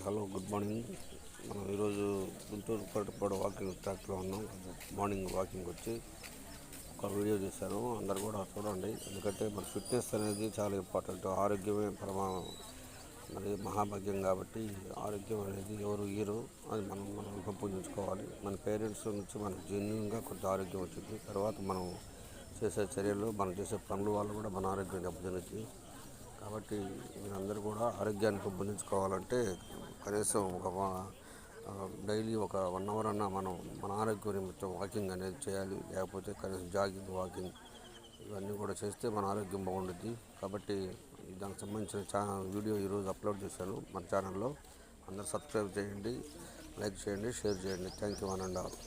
Hello, good morning. మనం ఈరోజు Guntur పట్టుపాడు walking ట్రాక్లో ఉన్నాం. మార్నింగ్ వాకింగ్ వచ్చి ఒక వీడియో చేశాను. అందరు కూడా చూడండి. ఎందుకంటే మన ఫిట్నెస్ అనేది చాలా ఇంపార్టెంట్. ఆరోగ్యమే మరి మహాభాగ్యం. కాబట్టి ఆరోగ్యం అనేది ఎవరు ఇయ్యరు. అది మనం పెంపొందించుకోవాలి. మన పేరెంట్స్ నుంచి మనకు జెన్యున్గా కొంత ఆరోగ్యం వచ్చింది. తర్వాత మనం చేసే చర్యలు, మనం చేసే పనుల వల్ల కూడా మన ఆరోగ్యం దెబ్బతింటుంది. కాబట్టి మీరందరూ కూడా ఆరోగ్యాన్ని పెంపొందించుకోవాలంటే కనీసం డైలీ ఒక 1 అవర్ అన్నా మనం మన ఆరోగ్యం నిమిత్తం వాకింగ్ అనేది చేయాలి. లేకపోతే కనీసం జాగింగ్, వాకింగ్ ఇవన్నీ కూడా చేస్తే మన ఆరోగ్యం బాగుంటుంది. కాబట్టి దానికి సంబంధించిన వీడియో ఈరోజు అప్లోడ్ చేశాను మన ఛానల్లో. అందరూ సబ్స్క్రైబ్ చేయండి, లైక్ చేయండి, షేర్ చేయండి. Thank you one and all.